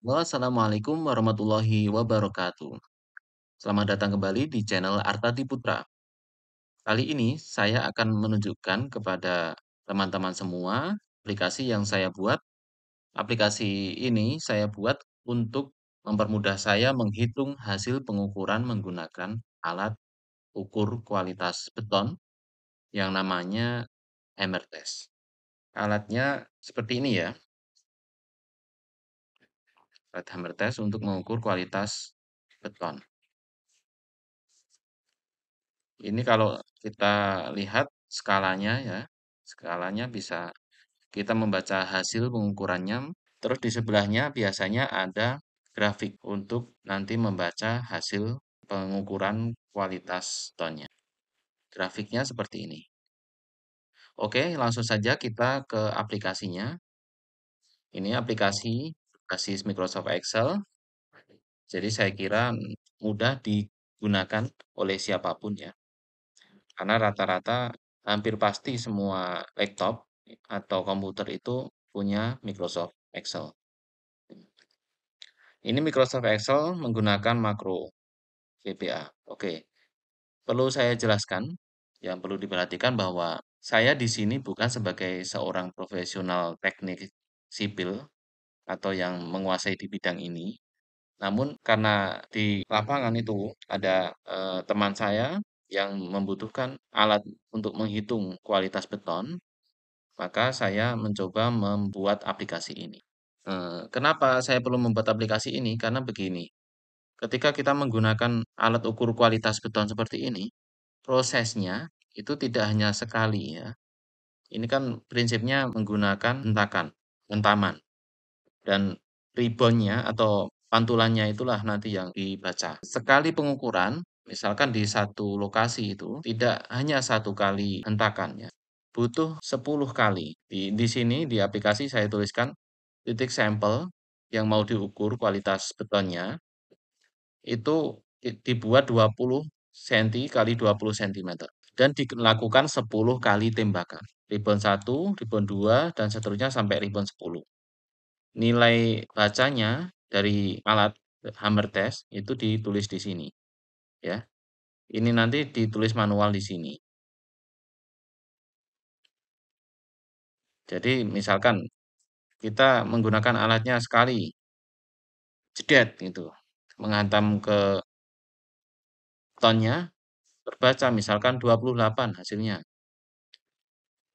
Assalamualaikum warahmatullahi wabarakatuh. Selamat datang kembali di channel Artadi Putra. Kali ini saya akan menunjukkan kepada teman-teman semua aplikasi yang saya buat. Aplikasi ini saya buat untuk mempermudah saya menghitung hasil pengukuran menggunakan alat ukur kualitas beton yang namanya hammer test. Alatnya seperti ini ya, alat hammer test untuk mengukur kualitas beton. Ini kalau kita lihat skalanya ya, skalanya bisa kita membaca hasil pengukurannya. Terus di sebelahnya biasanya ada grafik untuk nanti membaca hasil pengukuran kualitas tonnya. Grafiknya seperti ini. Oke, langsung saja kita ke aplikasinya. Ini aplikasi basis Microsoft Excel. Jadi saya kira mudah digunakan oleh siapapun ya. Karena rata-rata hampir pasti semua laptop atau komputer itu punya Microsoft Excel. Ini Microsoft Excel menggunakan makro VBA. Oke, perlu saya jelaskan, yang perlu diperhatikan bahwa saya di sini bukan sebagai seorang profesional teknik sipil atau yang menguasai di bidang ini. Namun karena di lapangan itu ada teman saya yang membutuhkan alat untuk menghitung kualitas beton, maka saya mencoba membuat aplikasi ini. Kenapa saya perlu membuat aplikasi ini? Karena begini, ketika kita menggunakan alat ukur kualitas beton seperti ini, prosesnya itu tidak hanya sekali ya. Ini kan prinsipnya menggunakan hentakan, hentaman, dan ribbonnya atau pantulannya itulah nanti yang dibaca. Sekali pengukuran, misalkan di satu lokasi itu tidak hanya satu kali hentakan ya, butuh 10 kali. Di sini di aplikasi saya tuliskan titik sampel yang mau diukur kualitas betonnya itu dibuat 20 cm kali 20 cm dan dilakukan 10 kali tembakan. Ribbon 1, ribbon 2, dan seterusnya sampai ribbon 10. Nilai bacanya dari alat hammer test itu ditulis di sini ya. Ini nanti ditulis manual di sini. Jadi misalkan kita menggunakan alatnya sekali, jedet gitu, menghantam ke tonnya, terbaca misalkan 28 hasilnya.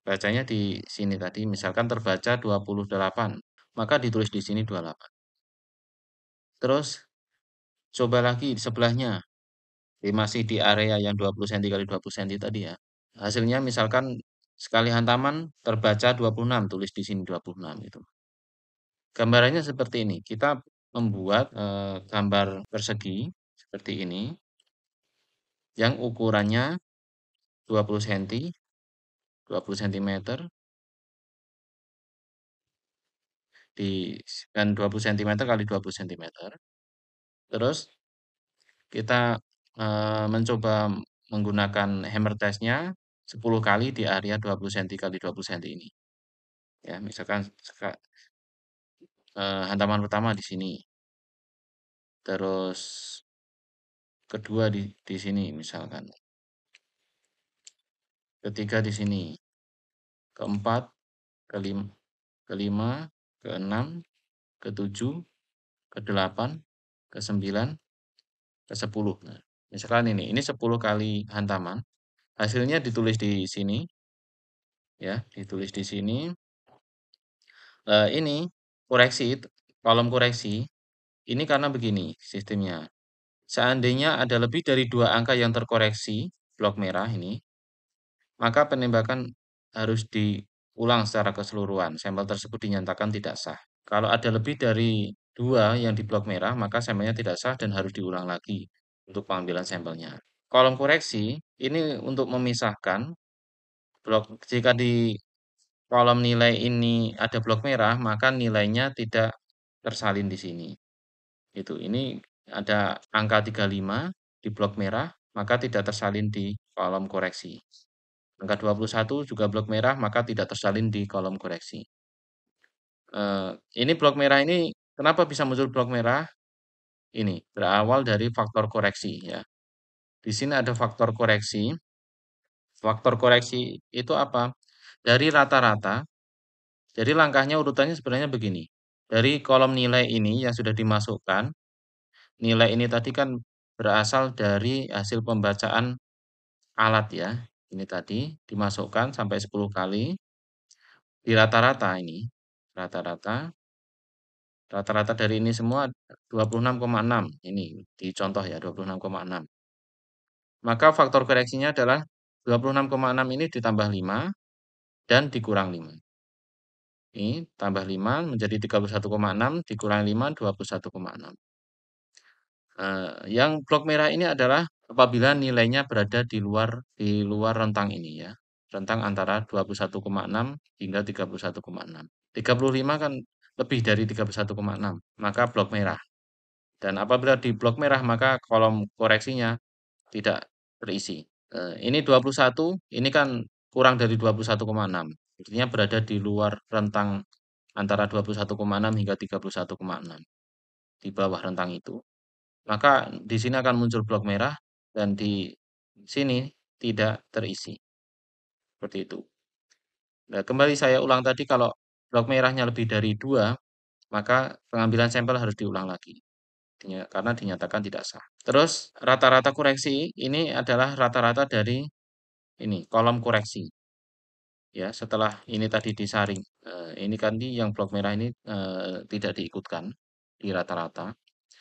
Bacanya di sini tadi, misalkan terbaca 28, maka ditulis di sini 28. Terus coba lagi di sebelahnya, masih di area yang 20 cm kali 20 cm tadi ya. Hasilnya misalkan sekali hantaman terbaca 26, tulis di sini 26 itu. Gambarannya seperti ini. Kita membuat gambar persegi seperti ini yang ukurannya 20 cm, 20 cm dan 20 cm kali 20 cm. Terus kita mencoba menggunakan hammer test-nya 10 kali di area 20 cm kali 20 cm ini. Ya, misalkan hantaman pertama di sini. Terus kedua di sini misalkan. Ketiga di sini. Keempat, kelima, kelima, keenam, ketujuh, kedelapan, kesembilan, kesepuluh. Nah, misalkan ini 10 kali hantaman. Hasilnya ditulis di sini, ya, ditulis di sini. Ini koreksi, kolom koreksi. Ini karena begini sistemnya. Seandainya ada lebih dari 2 angka yang terkoreksi, blok merah ini, maka penembakan harus diulang secara keseluruhan. Sampel tersebut dinyatakan tidak sah. Kalau ada lebih dari 2 yang di blok merah, maka sampelnya tidak sah dan harus diulang lagi untuk pengambilan sampelnya. Kolom koreksi ini untuk memisahkan blok. Jika di kolom nilai ini ada blok merah, maka nilainya tidak tersalin di sini. Ini ada angka 35 di blok merah, maka tidak tersalin di kolom koreksi. Angka 21 juga blok merah, maka tidak tersalin di kolom koreksi. Ini blok merah ini Kenapa bisa muncul blok merah? Ini berawal dari faktor koreksi ya. Di sini ada faktor koreksi. Faktor koreksi itu apa? Dari rata-rata. Jadi langkahnya urutannya sebenarnya begini. Dari kolom nilai ini yang sudah dimasukkan, nilai ini tadi kan berasal dari hasil pembacaan alat ya. Ini tadi dimasukkan sampai 10 kali. Di rata-rata ini, rata-rata rata-rata dari ini semua 26,6. Ini di contoh ya 26,6. Maka faktor koreksinya adalah 26,6 ini ditambah 5 dan dikurang 5. Ini tambah 5 menjadi 31,6 dikurangi 5 21,6. Yang blok merah ini adalah apabila nilainya berada di luar rentang ini ya. Rentang antara 21,6 hingga 31,6. 35 kan lebih dari 31,6, maka blok merah. Dan apabila di blok merah maka kolom koreksinya tidak terisi. Ini 21, ini kan kurang dari 21,6. Artinya berada di luar rentang antara 21,6 hingga 31,6. Di bawah rentang itu. Maka di sini akan muncul blok merah dan di sini tidak terisi. Seperti itu. Nah, kembali saya ulang tadi kalau blok merahnya lebih dari 2, maka pengambilan sampel harus diulang lagi. Karena dinyatakan tidak sah. Terus rata-rata koreksi ini adalah rata-rata dari ini kolom koreksi. Ya, setelah ini tadi disaring. Ini kan yang blok merah ini tidak diikutkan di rata-rata.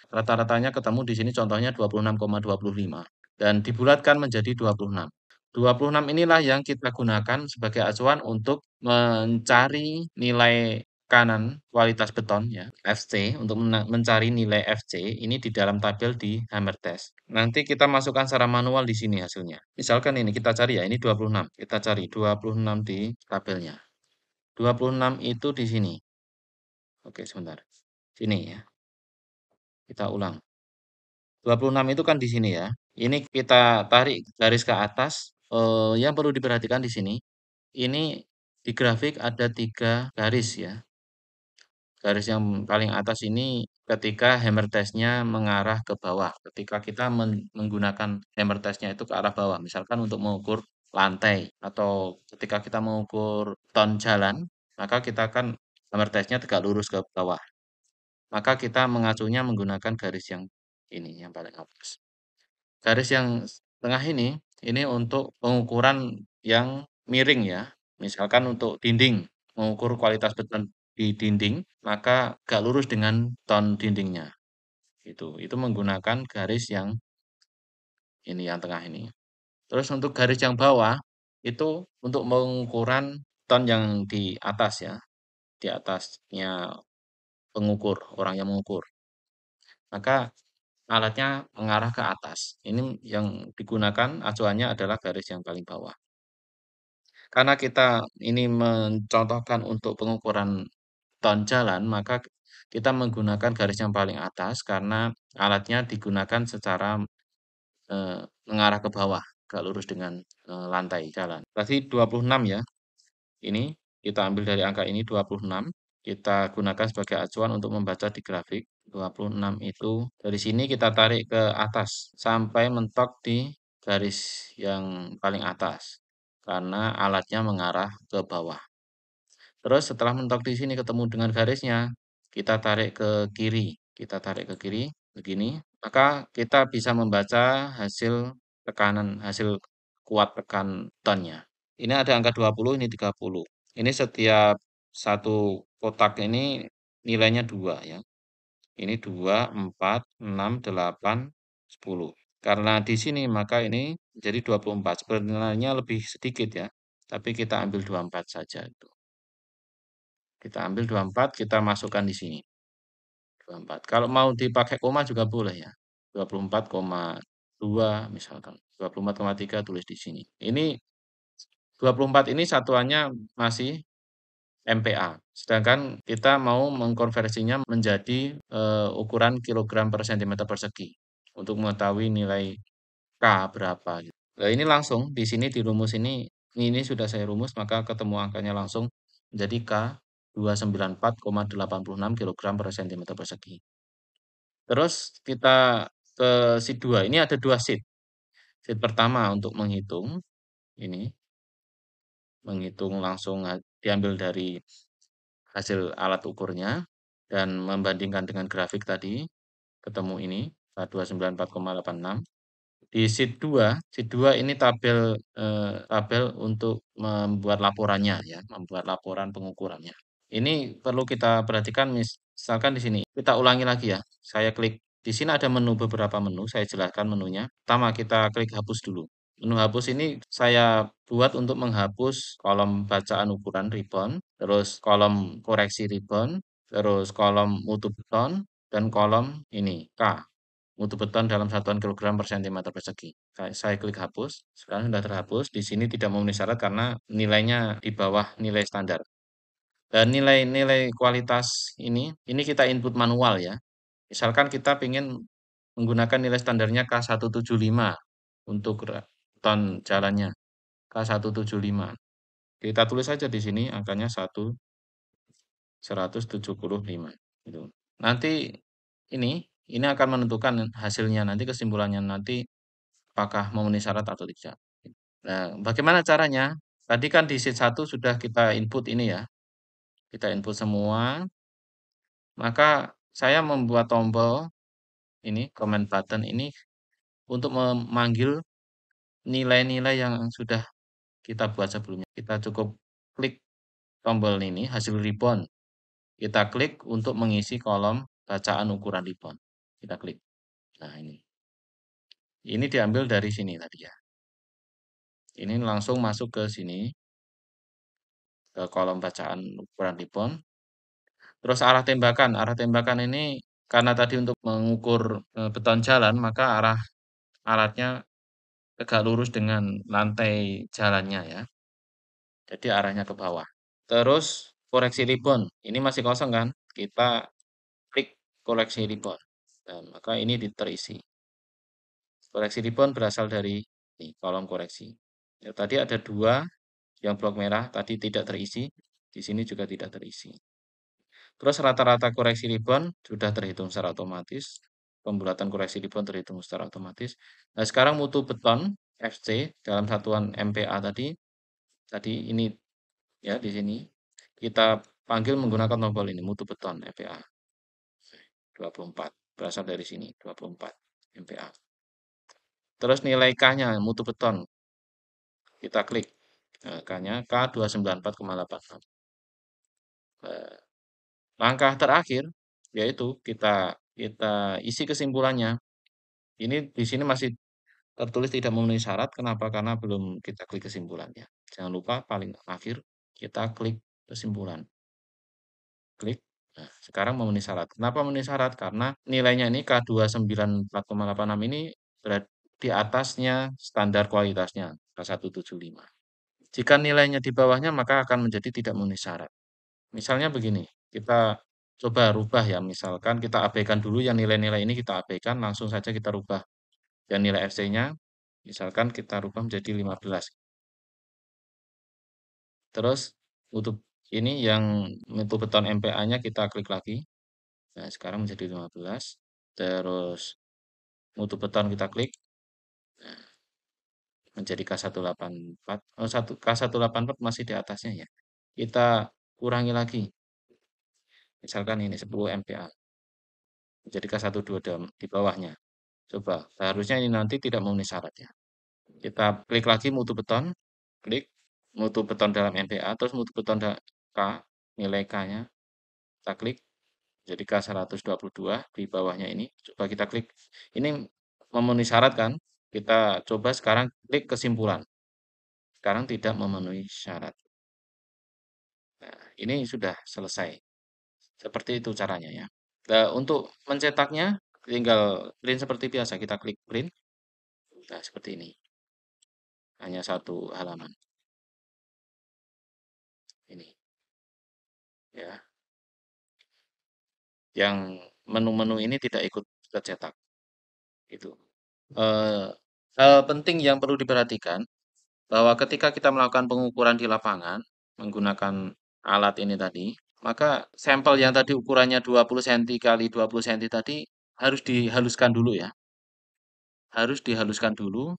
Rata-ratanya ketemu di sini contohnya 26,25 dan dibulatkan menjadi 26. 26 inilah yang kita gunakan sebagai acuan untuk mencari nilai kanan kualitas beton ya, FC, untuk mencari nilai FC ini di dalam tabel di Hammer Test. Nanti kita masukkan secara manual di sini hasilnya. Misalkan ini kita cari ya, ini 26. Kita cari 26 di tabelnya. 26 itu di sini. Oke, sebentar. Sini ya. Kita ulang. 26 itu kan di sini ya. Ini kita tarik garis ke atas. Yang perlu diperhatikan di sini, ini di grafik ada 3 garis ya. Garis yang paling atas ini ketika hammer test-nya mengarah ke bawah. Ketika kita menggunakan hammer test-nya itu ke arah bawah. Misalkan untuk mengukur lantai atau ketika kita mengukur ton jalan, maka kita kan hammer test-nya tegak lurus ke bawah. Maka kita mengacunya menggunakan garis yang ini, yang paling atas. Garis yang tengah ini untuk pengukuran yang miring ya. Misalkan untuk dinding, mengukur kualitas beton di dinding, maka gak lurus dengan ton dindingnya. Itu menggunakan garis yang ini, yang tengah ini. Terus untuk garis yang bawah, itu untuk pengukuran ton yang di atas ya. Di atasnya pengukur, orang yang mengukur. Maka alatnya mengarah ke atas. Ini yang digunakan acuannya adalah garis yang paling bawah. Karena kita ini mencontohkan untuk pengukuran ton jalan, maka kita menggunakan garis yang paling atas karena alatnya digunakan secara mengarah ke bawah, gak lurus dengan lantai jalan. Berarti 26 ya. Ini kita ambil dari angka ini 26. Kita gunakan sebagai acuan untuk membaca di grafik. 26 itu dari sini kita tarik ke atas sampai mentok di garis yang paling atas karena alatnya mengarah ke bawah. Terus setelah mentok di sini ketemu dengan garisnya, kita tarik ke kiri. Kita tarik ke kiri begini, maka kita bisa membaca hasil tekanan, hasil kuat tekan tonnya. Ini ada angka 20, ini 30. Ini setiap satu kotak ini nilainya 2 ya. Ini 2, 4, 6, 8, 10. Karena di sini maka ini jadi 24. Sebenarnya lebih sedikit ya. Tapi kita ambil 24 saja itu. Kita ambil 24, kita masukkan di sini. 24. Kalau mau dipakai koma juga boleh ya. 24,2 misalkan. 24,3 tulis di sini. Ini 24 ini satuannya masih MPa. Sedangkan kita mau mengkonversinya menjadi ukuran kilogram per sentimeter persegi untuk mengetahui nilai K berapa gitu. Nah, ini langsung di sini di rumus ini sudah saya rumus maka ketemu angkanya langsung menjadi K 294,86 kilogram per sentimeter persegi. Terus kita ke sheet 2. Ini ada 2 sheet. Sheet pertama untuk menghitung ini, menghitung langsung diambil dari hasil alat ukurnya dan membandingkan dengan grafik tadi, ketemu ini K294,86. Di sheet 2 ini tabel untuk membuat laporannya ya, membuat laporan pengukurannya. Ini perlu kita perhatikan misalkan di sini. Kita ulangi lagi ya. Saya klik di sini ada menu beberapa menu, saya jelaskan menunya. Pertama kita klik hapus dulu. Menu hapus ini saya buat untuk menghapus kolom bacaan ukuran ribbon, terus kolom koreksi ribbon, terus kolom mutu beton, dan kolom ini K, mutu beton dalam satuan kilogram per sentimeter persegi. Saya klik hapus, sekarang sudah terhapus. Di sini tidak memenuhi syarat karena nilainya di bawah nilai standar. Dan nilai-nilai kualitas ini kita input manual ya. Misalkan kita ingin menggunakan nilai standarnya K175 untuk beton jalannya, K175. Kita tulis saja di sini angkanya 175 gitu. Nanti ini akan menentukan hasilnya nanti, kesimpulannya nanti apakah memenuhi syarat atau tidak. Nah, bagaimana caranya? Tadi kan di sheet 1 sudah kita input ini ya. Kita input semua, maka saya membuat tombol ini, command button ini untuk memanggil nilai-nilai yang sudah kita buat sebelumnya. Kita cukup klik tombol ini, hasil ribbon. Kita klik untuk mengisi kolom bacaan ukuran ribbon. Kita klik. Nah, ini. Ini diambil dari sini tadi ya. Ini langsung masuk ke sini, ke kolom bacaan ukuran ribbon. Terus arah tembakan ini karena tadi untuk mengukur beton jalan, maka alatnya tegak lurus dengan lantai jalannya ya. Jadi arahnya ke bawah. Terus koreksi ribbon, ini masih kosong kan? Kita klik koreksi ribbon. Dan maka ini terisi. Koreksi ribbon berasal dari kolom koreksi. Ya, tadi ada 2 yang blok merah tadi tidak terisi, di sini juga tidak terisi. Terus rata-rata koreksi ribbon sudah terhitung secara otomatis. Pembulatan koreksi ribbon terhitung secara otomatis. Nah, sekarang mutu beton FC dalam satuan MPa tadi ini ya di sini kita panggil menggunakan tombol ini mutu beton MPa 24 berasal dari sini 24 MPa. Terus nilai K-nya mutu beton kita klik K-nya K294,86. Langkah terakhir yaitu kita isi kesimpulannya. Ini di sini masih tertulis tidak memenuhi syarat. Kenapa? Karena belum kita klik kesimpulannya. Jangan lupa paling akhir kita klik kesimpulan. Klik. Nah, sekarang memenuhi syarat. Kenapa memenuhi syarat? Karena nilainya ini K294,86 ini berada di atasnya standar kualitasnya K175. Jika nilainya di bawahnya maka akan menjadi tidak memenuhi syarat. Misalnya begini, kita coba rubah ya, misalkan kita abaikan dulu yang nilai-nilai ini kita abaikan, langsung saja kita rubah. Dan nilai FC-nya, misalkan kita rubah menjadi 15. Terus untuk ini yang mutu beton MPa-nya kita klik lagi. Nah, sekarang menjadi 15. Terus mutu beton kita klik. Nah, menjadi K184. Oh, K184 masih di atasnya ya. Kita kurangi lagi. Misalkan ini 10 MPa. Menjadi K12 di bawahnya. Coba, seharusnya ini nanti tidak memenuhi syarat ya. Kita klik lagi mutu beton, klik mutu beton dalam MPa, terus mutu beton K, nilai K-nya, kita klik, jadi K122 di bawahnya ini, coba kita klik. Ini memenuhi syarat kan? Kita coba sekarang klik kesimpulan. Sekarang tidak memenuhi syarat. Nah, ini sudah selesai. Seperti itu caranya ya. Nah, untuk mencetaknya, tinggal print seperti biasa. Kita klik print. Nah, seperti ini. Hanya satu halaman. Ini. Ya. Yang menu-menu ini tidak ikut tercetak. Gitu. Eh, Hal penting yang perlu diperhatikan bahwa ketika kita melakukan pengukuran di lapangan menggunakan alat ini tadi, maka sampel yang tadi ukurannya 20 cm kali 20 cm tadi harus dihaluskan dulu ya. Harus dihaluskan dulu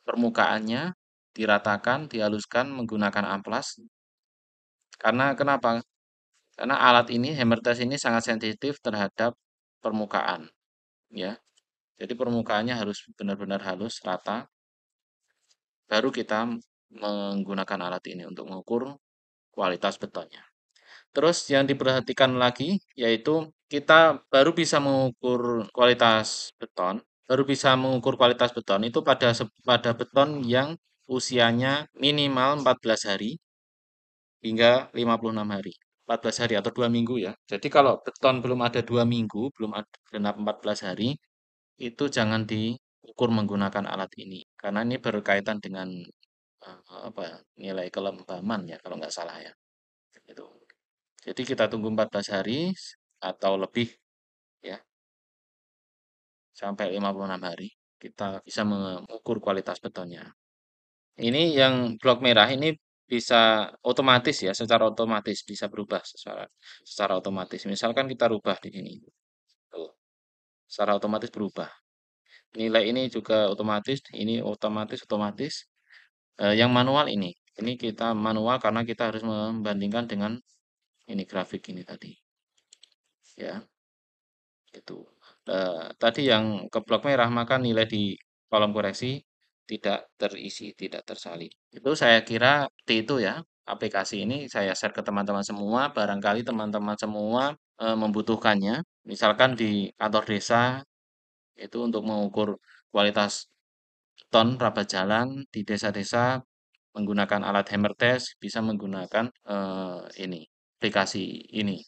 permukaannya, diratakan, dihaluskan menggunakan amplas. Karena kenapa? Karena alat ini, hammer test ini sangat sensitif terhadap permukaan, ya. Jadi permukaannya harus benar-benar halus, rata, baru kita menggunakan alat ini untuk mengukur kualitas betonnya. Terus yang diperhatikan lagi yaitu kita baru bisa mengukur kualitas beton itu pada beton yang usianya minimal 14 hari hingga 56 hari. 14 hari atau 2 minggu ya. Jadi kalau beton belum ada 2 minggu, belum ada genap 14 hari, itu jangan diukur menggunakan alat ini. Karena ini berkaitan dengan apa ya, nilai kelembaman ya kalau nggak salah ya. Itu. Jadi kita tunggu 14 hari atau lebih ya, sampai 56 hari. Kita bisa mengukur kualitas betonnya. Ini yang blok merah ini bisa otomatis ya, secara otomatis bisa berubah secara secara otomatis. Misalkan kita rubah di sini. Tuh, secara otomatis berubah. Nilai ini juga otomatis, ini otomatis otomatis. Yang manual ini. Ini kita manual karena kita harus membandingkan dengan ini grafik ini tadi. Ya. Itu. Tadi yang ke blok merah, maka nilai di kolom koreksi tidak terisi, tidak tersalin. Itu saya kira seperti itu ya. Aplikasi ini saya share ke teman-teman semua. Barangkali teman-teman semua membutuhkannya. Misalkan di kantor desa itu untuk mengukur kualitas ton rabat jalan di desa-desa menggunakan alat hammer test bisa menggunakan ini aplikasi ini.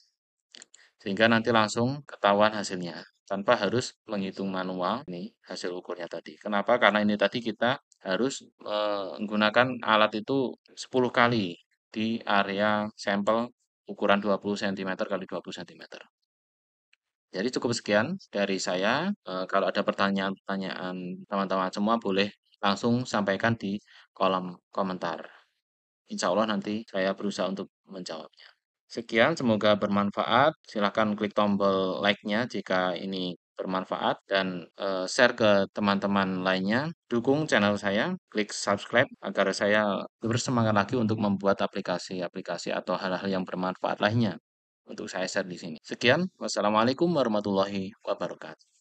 Sehingga nanti langsung ketahuan hasilnya tanpa harus menghitung manual ini hasil ukurnya tadi. Kenapa? Karena ini tadi kita harus menggunakan alat itu 10 kali di area sampel ukuran 20 cm kali 20 cm. Jadi cukup sekian dari saya. Kalau ada pertanyaan-pertanyaan teman-teman semua boleh langsung sampaikan di kolom komentar. Insya Allah nanti saya berusaha untuk menjawabnya. Sekian, semoga bermanfaat. Silahkan klik tombol like-nya jika ini bermanfaat dan share ke teman-teman lainnya. Dukung channel saya, klik subscribe agar saya bersemangat lagi untuk membuat aplikasi-aplikasi atau hal-hal yang bermanfaat lainnya untuk saya share di sini. Sekian, wassalamualaikum warahmatullahi wabarakatuh.